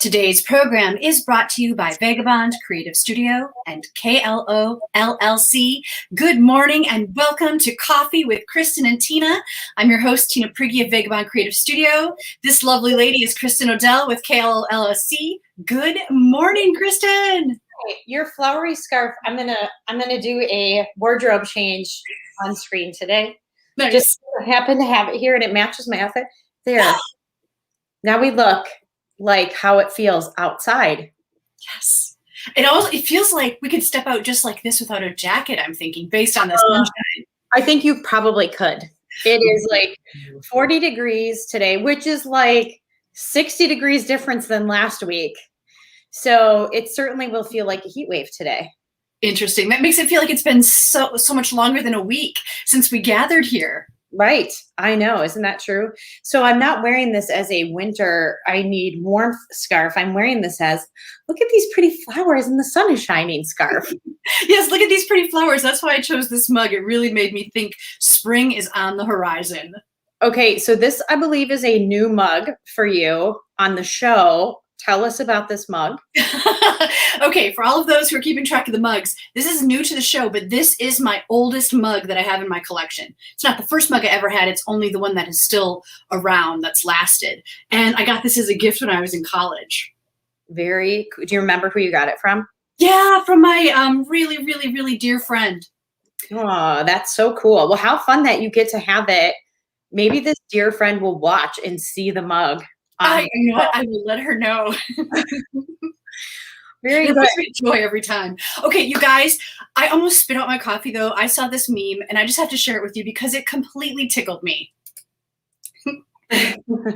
Today's program is brought to you by Vagabond Creative Studio and KLO LLC. Good morning and welcome to Coffee with Kristin and Tina. I'm your host, Tina Prigge of Vagabond Creative Studio. This lovely lady is Kristin Odell with KLO LLC. Good morning, Kristin. Your flowery scarf. I'm gonna do a wardrobe change on screen today. Nice. Just happen to have it here, and it matches my outfit. There. Now we look like how it feels outside. Yes. It feels like we could step out just like this without a jacket, I'm thinking, based on this sunshine. I think you probably could. It is like 40 degrees today, which is like 60 degrees difference than last week. So it certainly will feel like a heat wave today. Interesting. That makes it feel like it's been so much longer than a week since we gathered here. Right. I know. Isn't that true? So I'm not wearing this as a winter, I need warmth scarf. I'm wearing this as, look at these pretty flowers and the sun is shining scarf. Yes, look at these pretty flowers. That's why I chose this mug. It really made me think spring is on the horizon. Okay. So this, I believe, is a new mug for you on the show. Tell us about this mug. Okay, for all of those who are keeping track of the mugs, this is new to the show, but this is my oldest mug that I have in my collection. It's not the first mug I ever had. It's only the one that is still around that's lasted. And I got this as a gift when I was in college. Do you remember who you got it from? Yeah, from my really, really, really dear friend. Oh, that's so cool. Well, how fun that you get to have it. Maybe this dear friend will watch and see the mug. I will let her know. Very it good. brings me joy every time. Okay, you guys, I almost spit out my coffee though. I saw this meme and I just have to share it with you because it completely tickled me.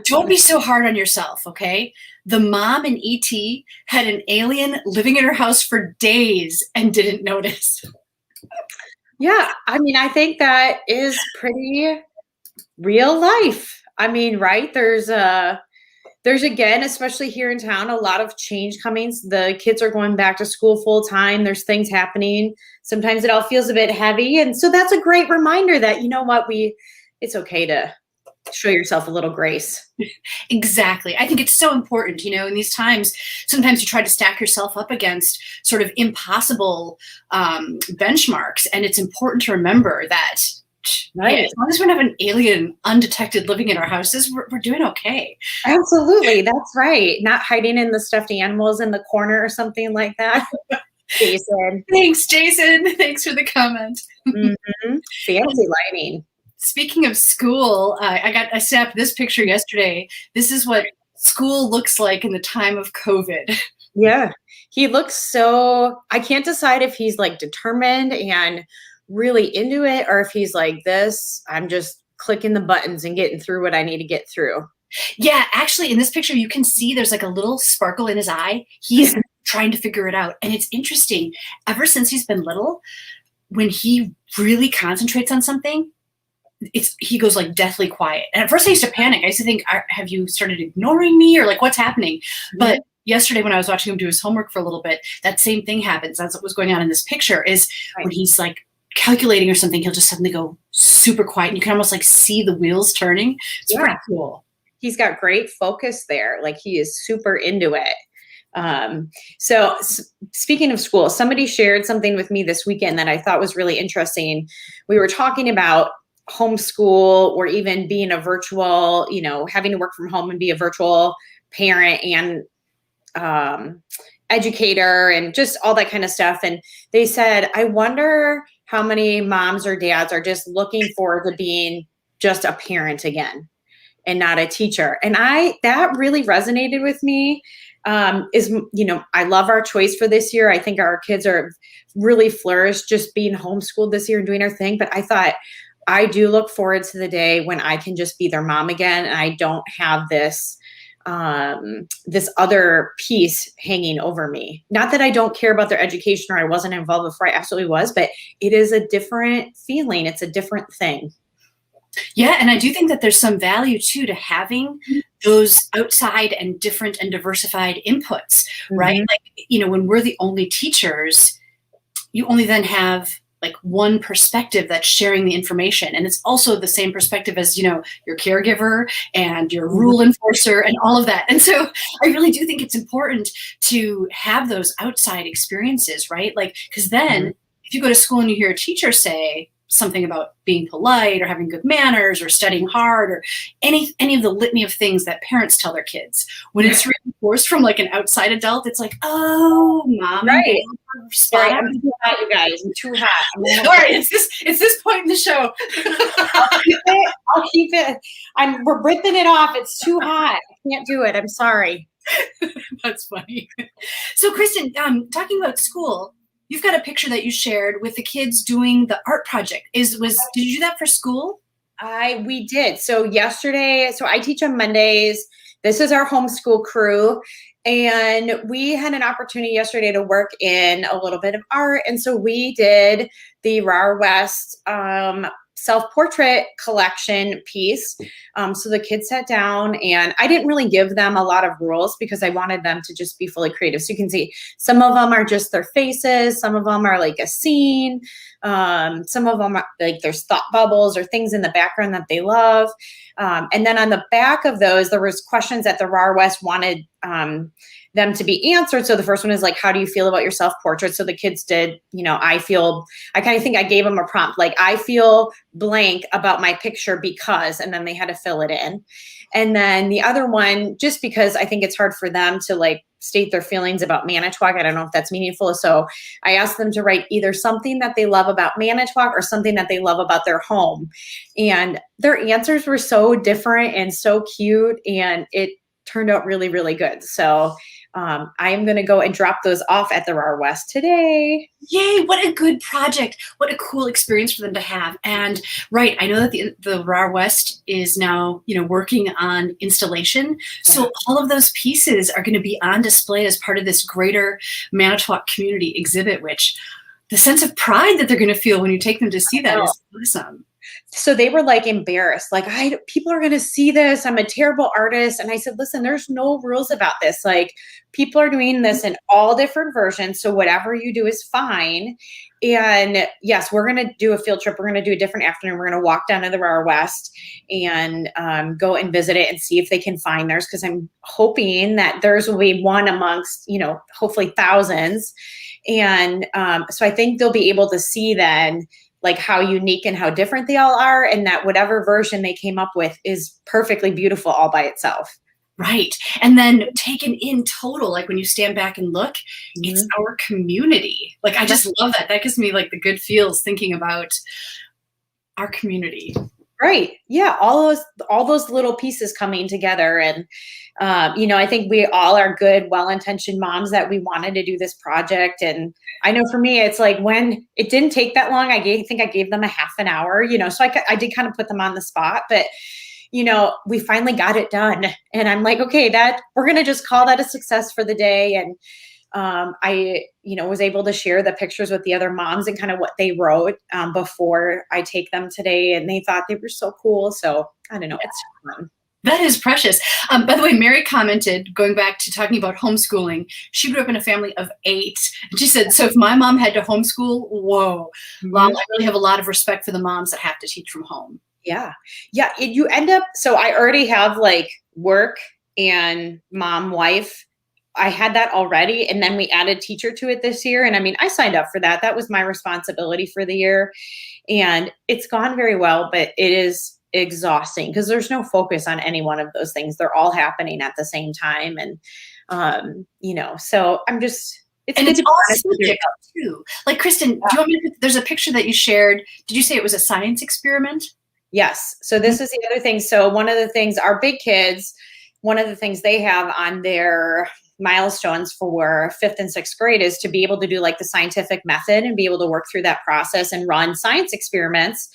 Don't be so hard on yourself, okay? The mom in E.T. had an alien living in her house for days and didn't notice. Yeah, I mean, I think that is pretty real life. I mean, right? There's again, especially here in town, a lot of change coming. The kids are going back to school full time. There's things happening. Sometimes it all feels a bit heavy. And so that's a great reminder that, you know what, it's okay to show yourself a little grace. Exactly. I think it's so important, in these times, sometimes you try to stack yourself up against sort of impossible benchmarks. And it's important to remember that right. As long as we don't have an alien undetected living in our houses, we're doing okay. Absolutely. That's right. Not hiding in the stuffed animals in the corner or something like that. Jason. Thanks, Jason. Thanks for the comment. Mm-hmm. Fancy lighting. Speaking of school, I snapped this picture yesterday. This is what school looks like in the time of COVID. Yeah. He looks I can't decide if he's like determined and really into it or if he's like this, I'm just clicking the buttons and getting through what I need to get through. Yeah, actually in this picture, you can see there's like a little sparkle in his eye. He's trying to figure it out. And it's interesting. Ever since he's been little, when he really concentrates on something, he goes like deathly quiet. And at first I used to panic. I used to think, have you started ignoring me or like what's happening? Mm-hmm. But yesterday when I was watching him do his homework for a little bit, that same thing happens. That's what was going on in this picture is when he's like calculating or something, he'll just suddenly go super quiet and you can almost like see the wheels turning. It's pretty cool. He's got great focus there. Like he is super into it. So speaking of school, somebody shared something with me this weekend that I thought was really interesting. We were talking about homeschool or even being a virtual, having to work from home and be a virtual parent and educator and just all that kind of stuff. And they said, I wonder how many moms or dads are just looking forward to being just a parent again and not a teacher. And that really resonated with me. I love our choice for this year. I think our kids are really flourished just being homeschooled this year and doing our thing. But I thought I do look forward to the day when I can just be their mom again. And I don't have this other piece hanging over me. Not that I don't care about their education or I wasn't involved before, I absolutely was, but it is a different feeling. It's a different thing. Yeah. And I do think that there's some value too to having those outside and different and diversified inputs, right? Like, when we're the only teachers, you only then have like one perspective that's sharing the information. And it's also the same perspective as, your caregiver and your rule enforcer and all of that. And so I really do think it's important to have those outside experiences, right? Like, because then if you go to school and you hear a teacher say something about being polite or having good manners or studying hard or any of the litany of things that parents tell their kids, when it's reinforced from like an outside adult, it's like, oh, mom and dad are spot on. I'm too hot, you guys. I'm too hot. All right, it's this point in the show. I'll keep it. We're ripping it off. It's too hot. I can't do it. I'm sorry. That's funny. So Kristin, talking about school, you've got a picture that you shared with the kids doing the art project. Did you do that for school? We did. So yesterday, I teach on Mondays. This is our homeschool crew. And we had an opportunity yesterday to work in a little bit of art. And so we did the Rar West self-portrait collection piece. So the kids sat down, and I didn't really give them a lot of rules because I wanted them to just be fully creative. So you can see some of them are just their faces. Some of them are like a scene. Some of them are like there's thought bubbles or things in the background that they love. And then on the back of those, there was questions that the Rar West wanted them to be answered. So the first one is like, how do you feel about your self-portrait? So the kids did, I kind of think I gave them a prompt, like, I feel blank about my picture because, and then they had to fill it in. And then the other one, just because I think it's hard for them to like state their feelings about Manitowoc. I don't know if that's meaningful. So I asked them to write either something that they love about Manitowoc or something that they love about their home. And their answers were so different and so cute, and it turned out really, really good. So I am going to go and drop those off at the Rar West today. Yay, what a good project. What a cool experience for them to have. And right, I know that the Rar West is now, working on installation. So all of those pieces are going to be on display as part of this greater Manitowoc community exhibit, which the sense of pride that they're going to feel when you take them to see that is awesome. So they were like embarrassed, like, people are going to see this. I'm a terrible artist. And I said, listen, there's no rules about this. Like, people are doing this in all different versions. So whatever you do is fine. And yes, we're going to do a field trip. We're going to do a different afternoon. We're going to walk down to the Rar West and go and visit it and see if they can find theirs. Cause I'm hoping that theirs will be one amongst, hopefully thousands. And so I think they'll be able to see then like how unique and how different they all are, and that whatever version they came up with is perfectly beautiful all by itself. Right. And then taken in total, like when you stand back and look, it's our community. Like, I just love that. That gives me like the good feels thinking about our community. Right. Yeah. All those little pieces coming together. And, I think we all are good, well-intentioned moms that we wanted to do this project. And I know for me, it's like when it didn't take that long, I think I gave them a half an hour, so I did kind of put them on the spot, but we finally got it done. And I'm like, okay, we're going to just call that a success for the day. And I, was able to share the pictures with the other moms and kind of what they wrote before I take them today. And they thought they were so cool. So I don't know. It's fun. That is precious. By the way, Mary commented, going back to talking about homeschooling, she grew up in a family of 8. And she said, so if my mom had to homeschool, whoa, Mom, I really have a lot of respect for the moms that have to teach from home. Yeah. Yeah. You end up, so I already have like work and mom, wife. I had that already. And then we added teacher to it this year. And I mean, I signed up for that. That was my responsibility for the year. And it's gone very well, but it is exhausting because there's no focus on any one of those things. They're all happening at the same time. And, so I'm just, it's all subject too. Like, Kristin, do you want me to, there's a picture that you shared. Did you say it was a science experiment? Yes. So this is the other thing. So one of the things, our big kids, one of the things they have on their milestones for 5th and 6th grade is to be able to do like the scientific method and be able to work through that process and run science experiments.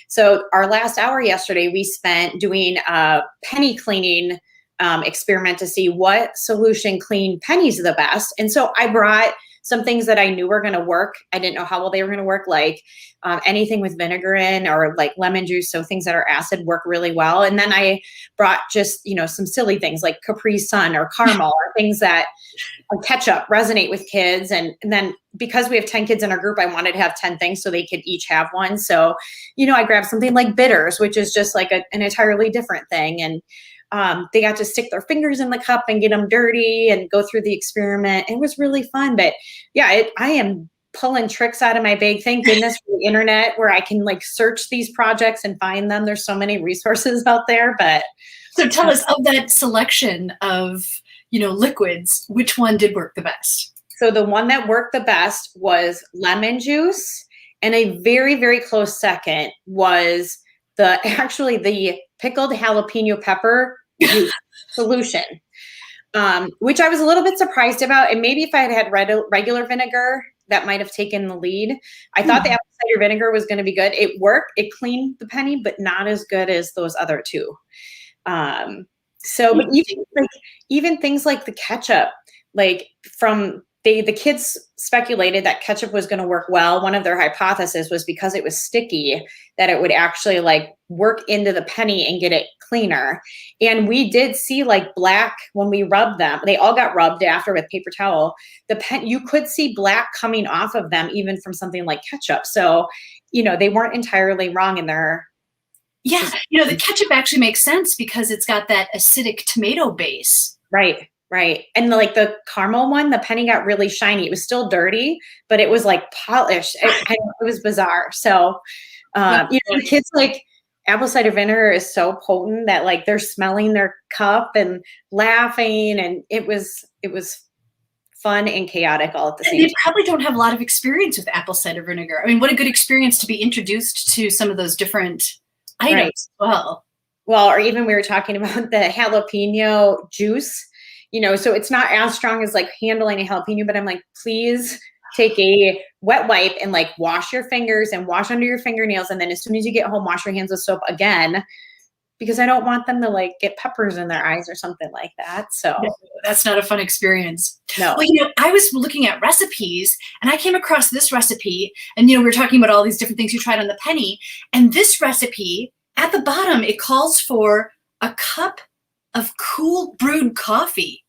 So our last hour yesterday, we spent doing a penny cleaning experiment to see what solution cleaned pennies the best. And so I brought some things that I knew were going to work. I didn't know how well they were going to work, like anything with vinegar in, or like lemon juice. So things that are acid work really well. And then I brought just, some silly things like Capri Sun or caramel or things that ketchup resonate with kids. And then because we have 10 kids in our group, I wanted to have 10 things so they could each have one. So, I grabbed something like bitters, which is just like an entirely different thing. And they got to stick their fingers in the cup and get them dirty and go through the experiment. It was really fun. But yeah, I am pulling tricks out of my bag. Thank goodness for the internet, where I can like search these projects and find them. There's so many resources out there. But so tell us, of that selection of, liquids, which one did work the best? So the one that worked the best was lemon juice. And a very, very close second was the pickled jalapeno pepper juice solution, which I was a little bit surprised about. And maybe if I had regular vinegar, that might have taken the lead. I thought the apple cider vinegar was going to be good. It worked. It cleaned the penny, but not as good as those other two. But even things like the ketchup, like the kids speculated that ketchup was going to work well. One of their hypotheses was because it was sticky, that it would actually like work into the penny and get it cleaner. And we did see like black when we rubbed them. They all got rubbed after with paper towel. You could see black coming off of them, even from something like ketchup. So, they weren't entirely wrong in their. Yeah, the ketchup actually makes sense because it's got that acidic tomato base. Right. Right. And the caramel one, the penny got really shiny. It was still dirty, but it was like polished. It was bizarre. So, kids like apple cider vinegar is so potent that like they're smelling their cup and laughing. And it was fun and chaotic all at the same time. They probably don't have a lot of experience with apple cider vinegar. I mean, what a good experience to be introduced to some of those different items as well. Well, or even we were talking about the jalapeno juice. So it's not as strong as like handling a jalapeno, but I'm like, please take a wet wipe and like wash your fingers and wash under your fingernails. And then as soon as you get home, wash your hands with soap again, because I don't want them to like get peppers in their eyes or something like that. So no, that's not a fun experience. No. Well, I was looking at recipes and I came across this recipe, and, we were talking about all these different things you tried on the penny. And this recipe at the bottom, it calls for a cup of cool brewed coffee.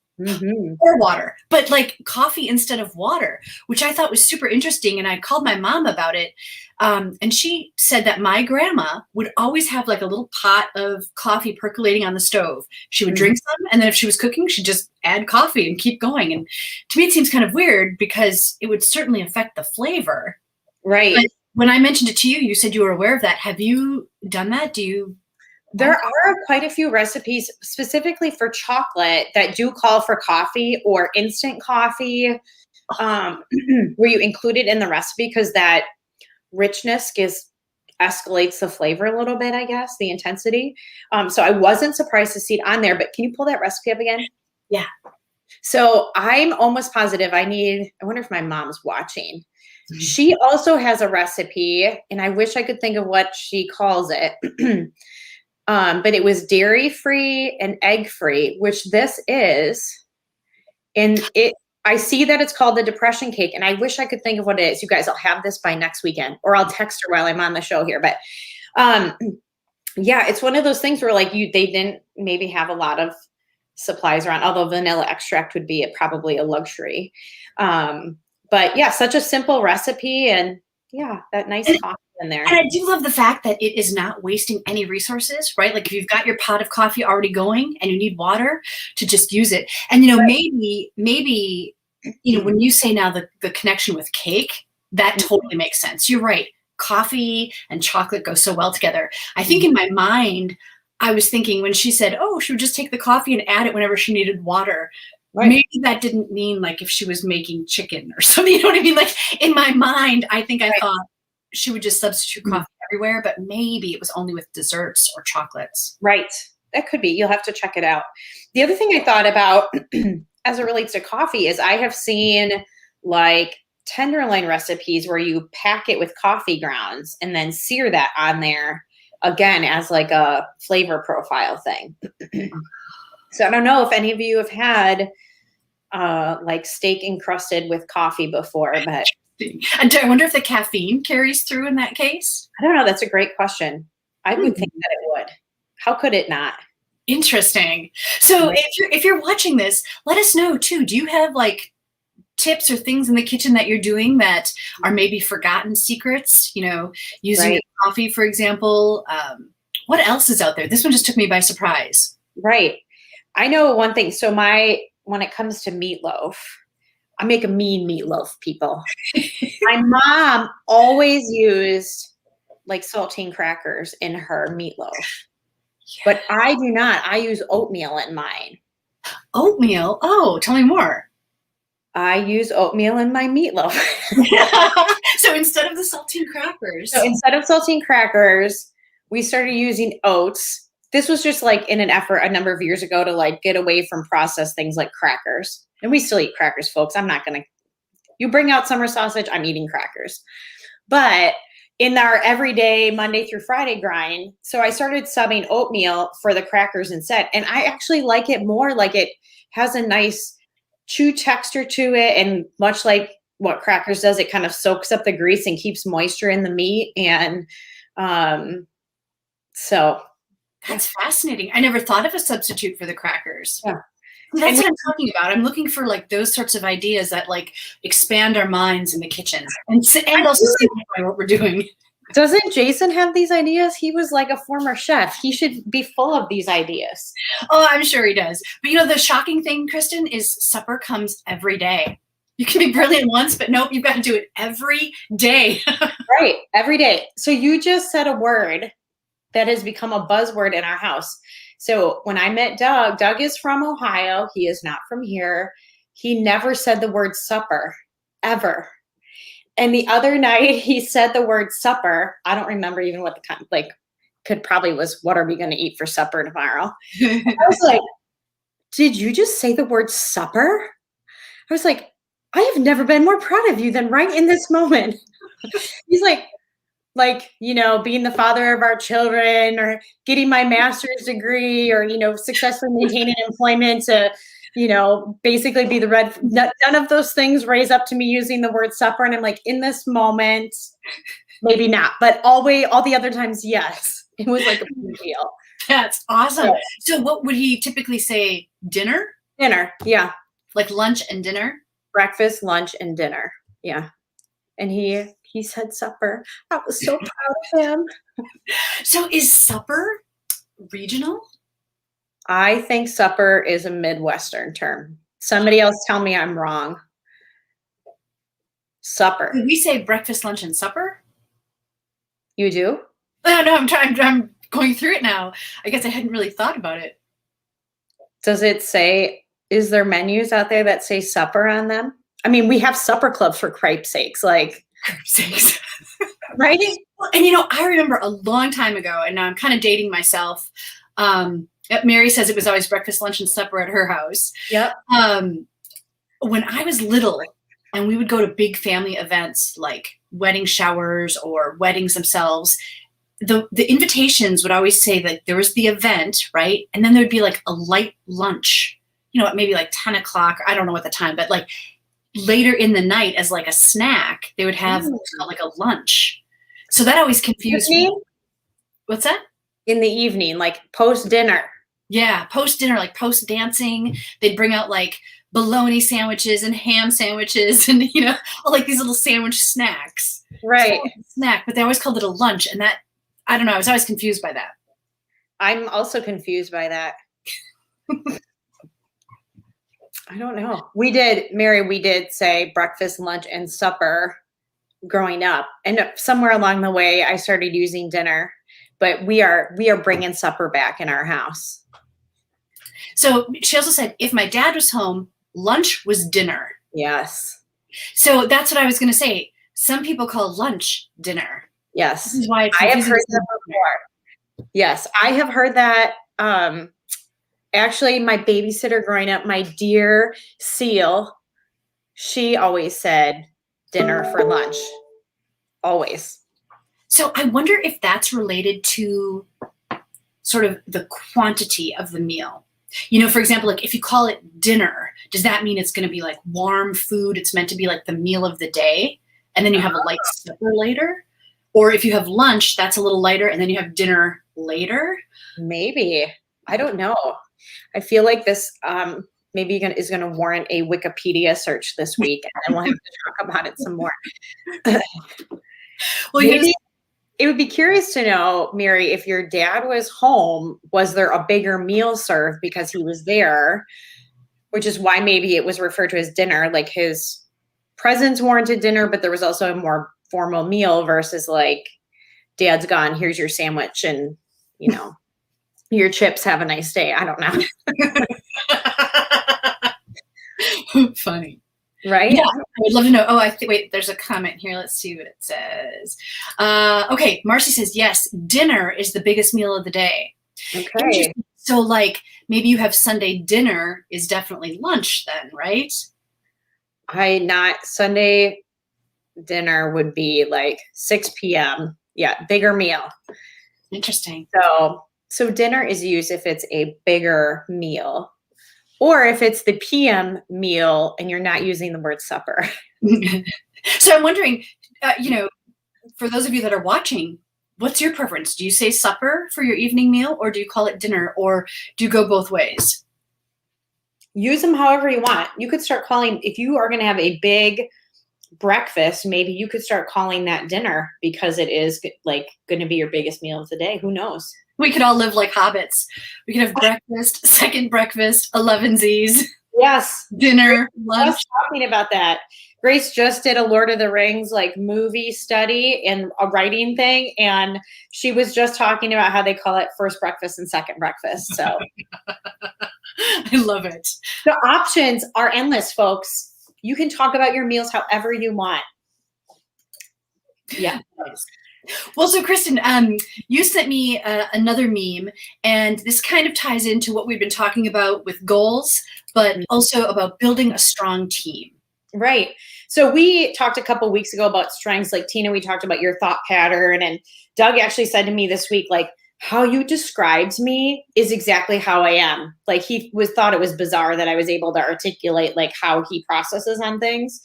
Or water, but like coffee instead of water, which I thought was super interesting. And I called my mom about it. And she said that my grandma would always have like a little pot of coffee percolating on the stove. She would drink some, and then if she was cooking, she'd just add coffee and keep going. And to me, it seems kind of weird because it would certainly affect the flavor. Right. But when I mentioned it to you, you said you were aware of that. Have you done that? There are quite a few recipes specifically for chocolate that do call for coffee or instant coffee, where you include it in the recipe, because that richness escalates the flavor a little bit, I guess, the intensity. So I wasn't surprised to see it on there, but can you pull that recipe up again? Yeah. So I'm almost positive I wonder if my mom's watching. She also has a recipe, and I wish I could think of what she calls it. But it was dairy-free and egg-free, which this is. And I see that it's called the depression cake, and I wish I could think of what it is. You guys, I'll have this by next weekend, or I'll text her while I'm on the show here. But yeah, it's one of those things where like they didn't maybe have a lot of supplies around, although vanilla extract would be probably a luxury. But yeah, such a simple recipe, and yeah, that nice coffee in there. And I do love the fact that it is not wasting any resources, right? Like if you've got your pot of coffee already going and you need water, to just use it. And, maybe, when you say now the connection with cake, that totally makes sense. You're right. Coffee and chocolate go so well together. I think in my mind, I was thinking when she said, oh, she would just take the coffee and add it whenever she needed water. Right. Maybe that didn't mean like if she was making chicken or something, you know what I mean? Like in my mind, I think I thought she would just substitute coffee everywhere, but maybe it was only with desserts or chocolates. Right. That could be. You'll have to check it out. The other thing I thought about as it relates to coffee is I have seen like tenderloin recipes where you pack it with coffee grounds and then sear that on there again as like a flavor profile thing. So I don't know if any of you have had like steak encrusted with coffee before, but And I wonder if the caffeine carries through in that case. I don't know. That's a great question. I would think that it would. How could it not? Interesting. So if you're watching this, let us know too. Do you have like tips or things in the kitchen that you're doing that are maybe forgotten secrets? You know, using coffee, for example. What else is out there? This one just took me by surprise. Right. I know one thing. So when it comes to meatloaf, I make a mean meatloaf, people. My mom always used like saltine crackers in her meatloaf. But I do not. I use oatmeal in mine. Oatmeal? Oh, tell me more. I use oatmeal in my meatloaf. So instead of the saltine crackers. So instead of saltine crackers, we started using oats. This was just like in an effort a number of years ago to like get away from processed things like crackers. And we still eat crackers, folks. I'm not going to, you bring out summer sausage, I'm eating crackers. But in our everyday Monday through Friday grind, so I started subbing oatmeal for the crackers instead. And I actually like it more. Like it has a nice chew texture to it. And much like what crackers does, it kind of soaks up the grease and keeps moisture in the meat. And so that's fascinating. I never thought of a substitute for the crackers. Yeah. That's what I'm talking about. I'm looking for like those sorts of ideas that like expand our minds in the kitchen and also simplify what we're doing. Doesn't Jason have these ideas? He was like a former chef. He should be full of these ideas. Oh, I'm sure he does. But you know, the shocking thing, Kristin, is supper comes every day. You can be brilliant once, but nope, you've got to do it every day. Right. Every day. So you just said a word that has become a buzzword in our house. So when I met Doug is from Ohio. He is not from here. He never said the word supper, ever. And the other night he said the word supper. I don't remember even what was, what are we going to eat for supper tomorrow? I was like, did you just say the word supper? I was like, I have never been more proud of you than right in this moment. He's like, you know, being the father of our children or getting my master's degree or, you know, successfully maintaining employment to, you know, basically be none of those things raise up to me using the word supper. And I'm like, in this moment, maybe not, but all the other times, yes. It was like a big deal. That's awesome. So what would he typically say? Dinner? Dinner. Yeah. Like lunch and dinner? Breakfast, lunch, and dinner. Yeah. And he said supper. I was so proud of him. So is supper regional? I think supper is a Midwestern term. Somebody else tell me I'm wrong. Supper. Did we say breakfast, lunch, and supper? You do? No, I'm going through it now. I guess I hadn't really thought about it. Does it say, is there menus out there that say supper on them? I mean, we have supper clubs for cripe's sakes, like. Right? And you know, I remember a long time ago, and now I'm kind of dating myself. Mary says it was always breakfast, lunch, and supper at her house. Yep. When I was little, and we would go to big family events like wedding showers or weddings themselves, the invitations would always say that there was the event, right? And then there would be like a light lunch, you know, maybe like 10 o'clock. I don't know at the time, but like later in the night as like a snack, they would have like a lunch. So that always confused me. What's that? In the evening, like post dinner. Yeah, post dinner, like post dancing, they'd bring out like bologna sandwiches and ham sandwiches and, you know, all like these little sandwich snacks. Right. Snack, but they always called it a lunch. And that, I don't know, I was always confused by that. I'm also confused by that. I don't know. We did say breakfast, lunch, and supper growing up. And somewhere along the way, I started using dinner. But we are bringing supper back in our house. So she also said, if my dad was home, lunch was dinner. Yes. So that's what I was going to say. Some people call lunch dinner. Yes. This is why I have heard that before. Yes, I have heard that. Actually, my babysitter growing up, my dear Seal, she always said dinner for lunch. Always. So I wonder if that's related to sort of the quantity of the meal. For example, like if you call it dinner, does that mean it's going to be like warm food? It's meant to be like the meal of the day, and then you have a light supper later? Or if you have lunch, that's a little lighter, and then you have dinner later? Maybe. I don't know. I feel like this maybe is going to warrant a Wikipedia search this week, and then we'll have to talk about it some more. Well, maybe it would be curious to know, Mary, if your dad was home, was there a bigger meal served because he was there, which is why maybe it was referred to as dinner, like his presence warranted dinner, but there was also a more formal meal versus like, dad's gone, here's your sandwich and, your chips, have a nice day. I don't know. Funny. Right? Yeah, I would love to know. Oh, wait, there's a comment here. Let's see what it says. Okay, Marcy says, yes, dinner is the biggest meal of the day. Okay. So like maybe you have Sunday dinner is definitely lunch then, right? Sunday dinner would be like 6 p.m. Yeah, bigger meal. Interesting. So dinner is used if it's a bigger meal, or if it's the PM meal and you're not using the word supper. So I'm wondering, for those of you that are watching, what's your preference? Do you say supper for your evening meal, or do you call it dinner, or do you go both ways? Use them however you want. You could start calling, if you are going to have a big breakfast, maybe you could start calling that dinner because it is like going to be your biggest meal of the day. Who knows? We could all live like hobbits. We could have breakfast, second breakfast, 11sies. Yes. Dinner, lunch. I was talking about that. Grace just did a Lord of the Rings like movie study and a writing thing, and she was just talking about how they call it first breakfast and second breakfast. So I love it. The options are endless, folks. You can talk about your meals however you want. Yeah. Well, so Kristin, you sent me another meme, and this kind of ties into what we've been talking about with goals, but also about building a strong team. Right. So we talked a couple weeks ago about strengths. Like Tina, we talked about your thought pattern, and Doug actually said to me this week, like, how you described me is exactly how I am. Like he thought it was bizarre that I was able to articulate like how he processes on things.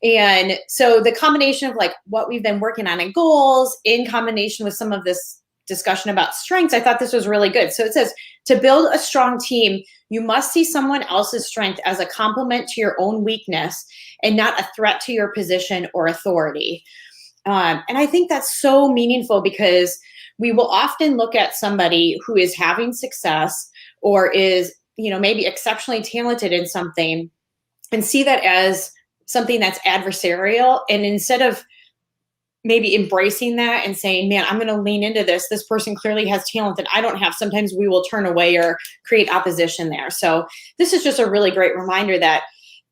And so the combination of like what we've been working on in goals in combination with some of this discussion about strengths, I thought this was really good. So it says, to build a strong team, you must see someone else's strength as a complement to your own weakness and not a threat to your position or authority. And I think that's so meaningful because we will often look at somebody who is having success or is, maybe exceptionally talented in something and see that as something that's adversarial. And instead of maybe embracing that and saying, man, I'm going to lean into this. This person clearly has talent that I don't have. Sometimes we will turn away or create opposition there. So this is just a really great reminder that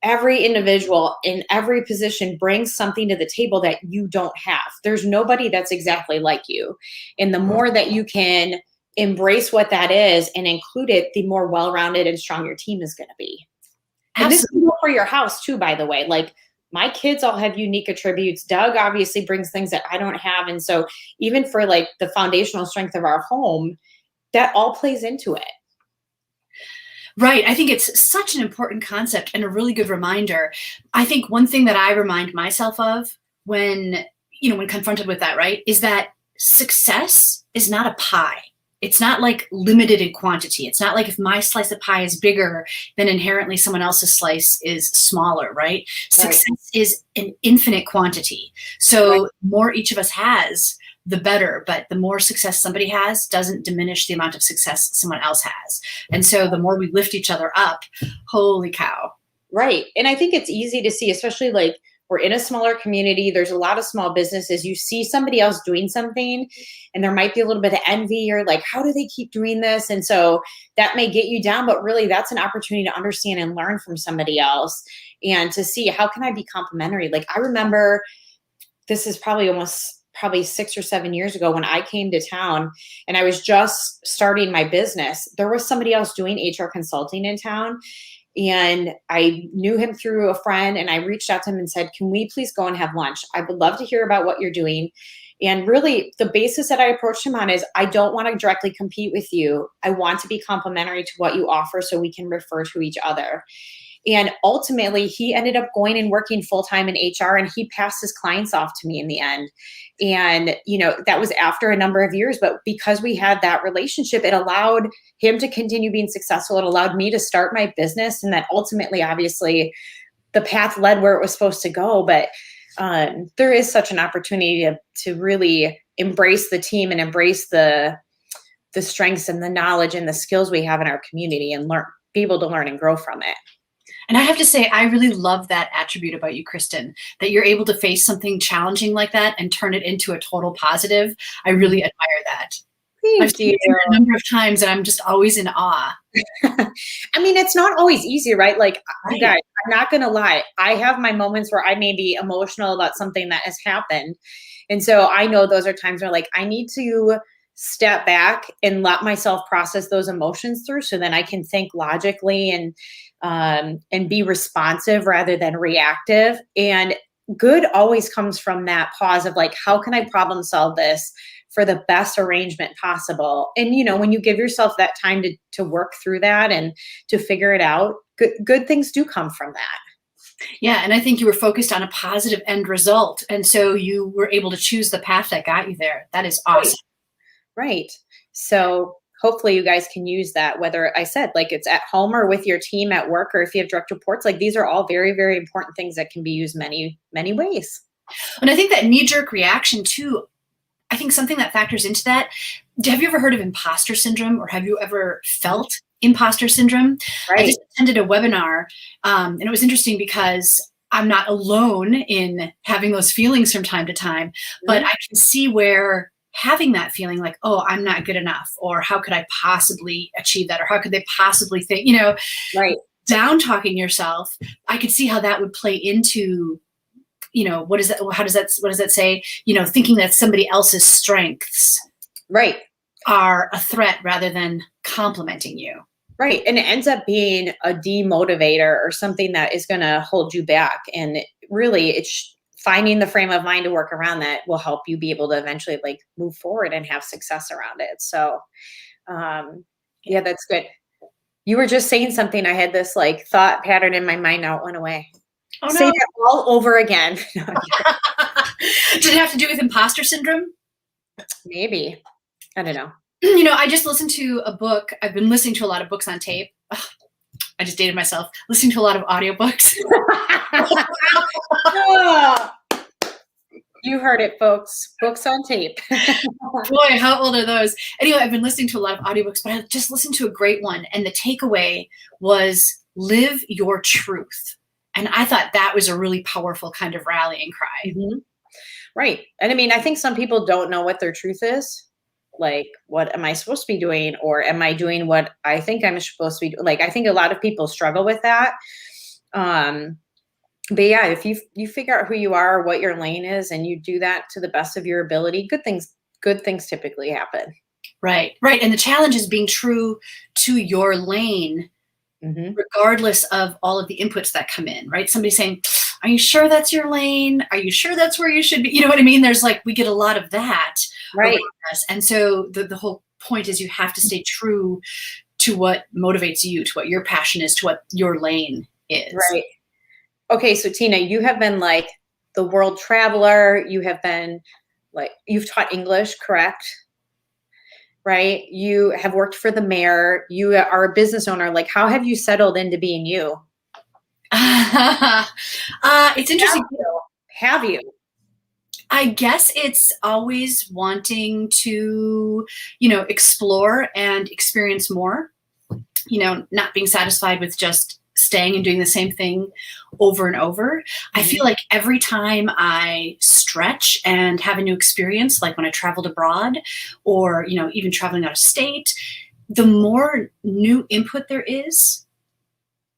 every individual in every position brings something to the table that you don't have. There's nobody that's exactly like you. And the more that you can embrace what that is and include it, the more well-rounded and strong your team is going to be. And this is for your house too, by the way. Like my kids all have unique attributes. Doug obviously brings things that I don't have. And so even for like the foundational strength of our home, that all plays into it. Right. I think it's such an important concept and a really good reminder. I think one thing that I remind myself of when confronted with that, right, is that success is not a pie. It's not like limited in quantity. It's not like if my slice of pie is bigger, then inherently someone else's slice is smaller, right? Success is an infinite quantity. So the more each of us has, the better. But the more success somebody has doesn't diminish the amount of success someone else has. And so the more we lift each other up, holy cow. Right. And I think it's easy to see, especially like we're in a smaller community. There's a lot of small businesses. You see somebody else doing something and there might be a little bit of envy or like, how do they keep doing this? And so that may get you down, but really that's an opportunity to understand and learn from somebody else and to see how can I be complimentary? Like I remember this is probably 6 or 7 years ago when I came to town and I was just starting my business. There was somebody else doing HR consulting in town. And I knew him through a friend and I reached out to him and said, can we please go and have lunch? I would love to hear about what you're doing. And really the basis that I approached him on is, I don't want to directly compete with you. I want to be complementary to what you offer so we can refer to each other. And ultimately, he ended up going and working full-time in HR, and he passed his clients off to me in the end. And, that was after a number of years, but because we had that relationship, it allowed him to continue being successful. It allowed me to start my business. And then ultimately, obviously, the path led where it was supposed to go. But there is such an opportunity to really embrace the team and embrace the strengths and the knowledge and the skills we have in our community, and be able to learn and grow from it. And I have to say, I really love that attribute about you, Kristin, that you're able to face something challenging like that and turn it into a total positive. I really admire that. I've seen it a number of times, and I'm just always in awe. I mean, it's not always easy, right? Like, you guys, I'm not going to lie. I have my moments where I may be emotional about something that has happened. And so I know those are times where, like, I need to step back and let myself process those emotions through, so then I can think logically and be responsive rather than reactive. And good always comes from that pause of, like, how can I problem solve this for the best arrangement possible? And, when you give yourself that time to work through that and to figure it out, good things do come from that. Yeah. And I think you were focused on a positive end result. And so you were able to choose the path that got you there. That is awesome. Right. So hopefully you guys can use that, whether I said, like, it's at home or with your team at work, or if you have direct reports, like, these are all very, very important things that can be used many, many ways. And I think that knee-jerk reaction too, I think something that factors into that, have you ever heard of imposter syndrome, or have you ever felt imposter syndrome? Right. I just attended a webinar, and it was interesting because I'm not alone in having those feelings from time to time, but I can see where having that feeling like, oh, I'm not good enough, or how could I possibly achieve that, or how could they possibly think, right. Down talking yourself. I could see how that would play into, what is that? What does that say? Thinking that somebody else's strengths right are a threat rather than complimenting you. Right. And it ends up being a demotivator or something that is going to hold you back. And really, it's finding the frame of mind to work around that will help you be able to eventually, like, move forward and have success around it. So, yeah, that's good. You were just saying something. I had this, like, thought pattern in my mind. Now it went away. Oh, no. Say that all over again. Did it have to do with imposter syndrome? Maybe. I don't know. I just listened to a book. I've been listening to a lot of books on tape. Ugh, I just dated myself. Listening to a lot of audiobooks. You heard it, folks. Books on tape. Boy, how old are those? Anyway, I've been listening to a lot of audiobooks, but I just listened to a great one. And the takeaway was live your truth. And I thought that was a really powerful kind of rallying cry. Mm-hmm. Right. And I mean, I think some people don't know what their truth is. Like, what am I supposed to be doing? Or am I doing what I think I'm supposed to be doing? Like, I think a lot of people struggle with that. But yeah, if you figure out who you are, what your lane is, and you do that to the best of your ability, good things typically happen. Right. Right. And the challenge is being true to your lane, regardless of all of the inputs that come in, right? Somebody saying, are you sure that's your lane? Are you sure that's where you should be? You know what I mean? There's we get a lot of that. Right. And so the whole point is you have to stay true to what motivates you, to what your passion is, to what your lane is. Right. Okay. So Tina, you have been like the world traveler. You have been you've taught English, correct? Right. You have worked for the mayor. You are a business owner. Like, how have you settled into being you? It's interesting. Have you? I guess it's always wanting to, explore and experience more, not being satisfied with just staying and doing the same thing over and over. I feel like every time I stretch and have a new experience, like when I traveled abroad or, even traveling out of state, the more new input there is,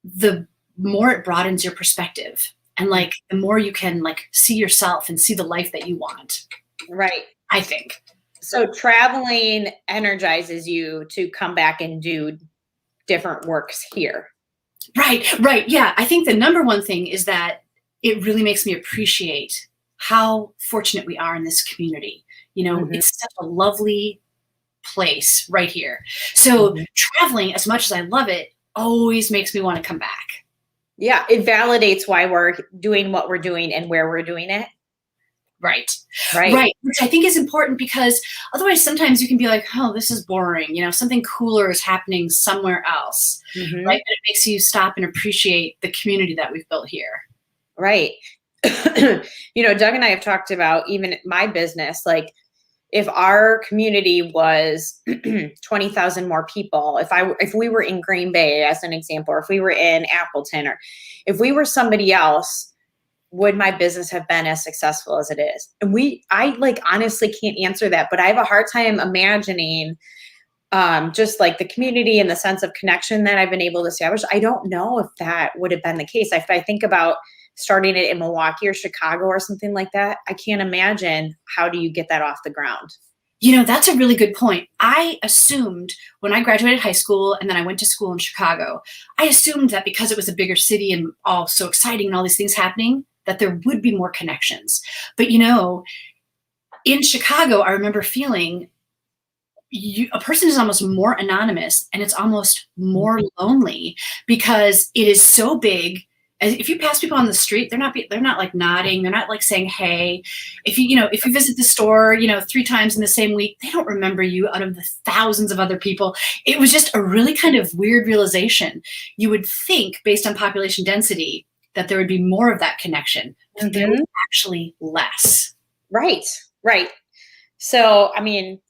the more it broadens your perspective. And the more you can see yourself and see the life that you want. Right. I think. So traveling energizes you to come back and do different works here. Right. Yeah. I think the number one thing is that it really makes me appreciate how fortunate we are in this community. It's such a lovely place right here. So traveling, as much as I love it, always makes me want to come back. Yeah, it validates why we're doing what we're doing and where we're doing it. Right. Right. Right. Which I think is important, because otherwise sometimes you can be like, oh, this is boring. Something cooler is happening somewhere else. Right. But it makes you stop and appreciate the community that we've built here. Right. Doug and I have talked about, even my business, like, if our community was 20,000 more people, if we were in Green Bay, as an example, or if we were in Appleton, or if we were somebody else, would my business have been as successful as it is? And I honestly can't answer that, but I have a hard time imagining just like the community and the sense of connection that I've been able to establish. I don't know if that would have been the case. If I think about starting it in Milwaukee or Chicago or something like that, I can't imagine, how do you get that off the ground? That's a really good point. I assumed when I graduated high school and then I went to school in Chicago, I assumed that because it was a bigger city and all so exciting and all these things happening, that there would be more connections. But in Chicago, I remember feeling a person is almost more anonymous, and it's almost more lonely, because it is so big. If you pass people on the street, they're not like nodding. They're not like saying, hey. If you visit the store, 3 times in the same week, they don't remember you out of the thousands of other people. It was just a really kind of weird realization. You would think, based on population density, that there would be more of that connection. But there was actually less. Right. Right. So,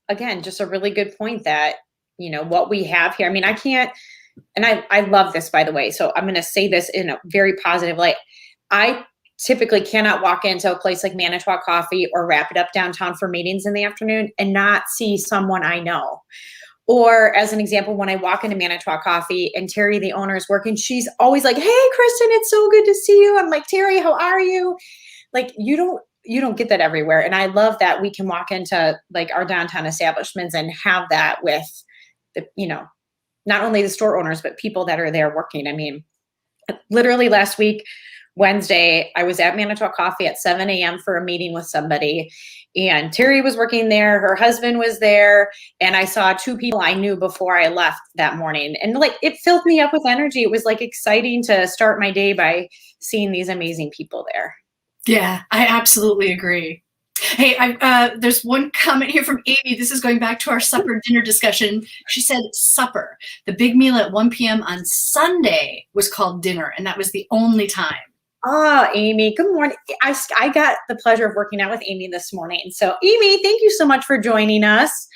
again, just a really good point that, what we have here. I can't, and I love this, by the way. So I'm going to say this in a very positive light. I typically cannot walk into a place like Manitowoc Coffee or Wrap It Up downtown for meetings in the afternoon and not see someone I know. Or, as an example, when I walk into Manitowoc Coffee and Terry, the owner, is working, she's always like, hey, Kristin, it's so good to see you. I'm like, Terry, how are you? Like, you don't get that everywhere. And I love that we can walk into like our downtown establishments and have that with the, not only the store owners, but people that are there working. Literally last week, Wednesday, I was at Manitowoc Coffee at 7 a.m. for a meeting with somebody, and Terry was working there. Her husband was there, and I saw 2 people I knew before I left that morning. And it filled me up with energy. It was exciting to start my day by seeing these amazing people there. Yeah, I absolutely agree. Hey, there's one comment here from Amy. This is going back to our supper dinner discussion. She said supper. The big meal at 1 p.m. on Sunday was called dinner, and that was the only time. Oh, Amy, good morning. I got the pleasure of working out with Amy this morning. So, Amy, thank you so much for joining us.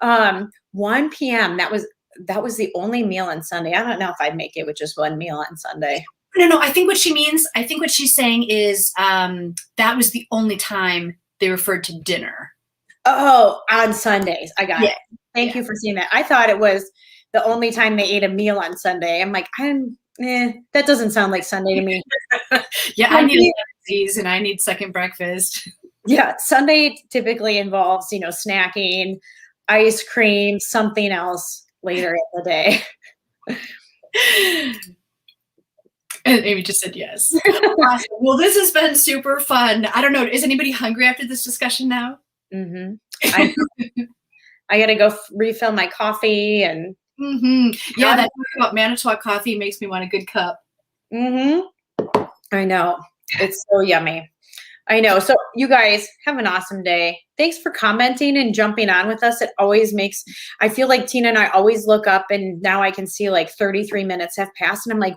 1 p.m. That was the only meal on Sunday. I don't know if I'd make it with just one meal on Sunday. No. I think what she's saying is that was the only time they referred to dinner. Oh, on Sundays. I got it. Thank you for saying that. I thought it was the only time they ate a meal on Sunday. I'm like, that doesn't sound like Sunday to me. Yeah, I need these and I need second breakfast. Yeah, Sunday typically involves, snacking, ice cream, something else later in the day. And Amy just said yes. Awesome. Well, this has been super fun. I don't know. Is anybody hungry after this discussion now? Mm-hmm. I got to go refill my coffee and. Mm-hmm. Yeah, that talk about Manitowoc Coffee makes me want a good cup. Mm-hmm. I know. It's so yummy. I know. So you guys have an awesome day. Thanks for commenting and jumping on with us. It always makes, I feel like Tina and I always look up and now I can see 33 minutes have passed and I'm like,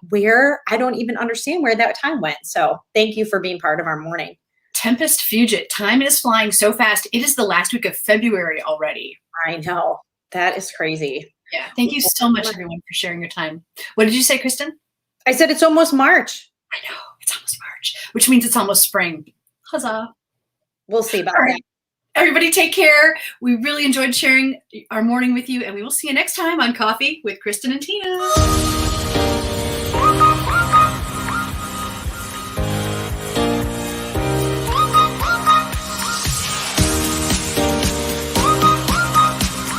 I don't even understand where that time went. So thank you for being part of our morning. Tempest Fugit. Time is flying so fast. It is the last week of February already. I know. That is crazy. Yeah. Thank you so much, everyone, for sharing your time. What did you say, Kristin? I said it's almost March. I know. It's almost March, which means it's almost spring. Huzzah. We'll see about that. Everybody take care. We really enjoyed sharing our morning with you, and we will see you next time on Coffee with Kristin and Tina.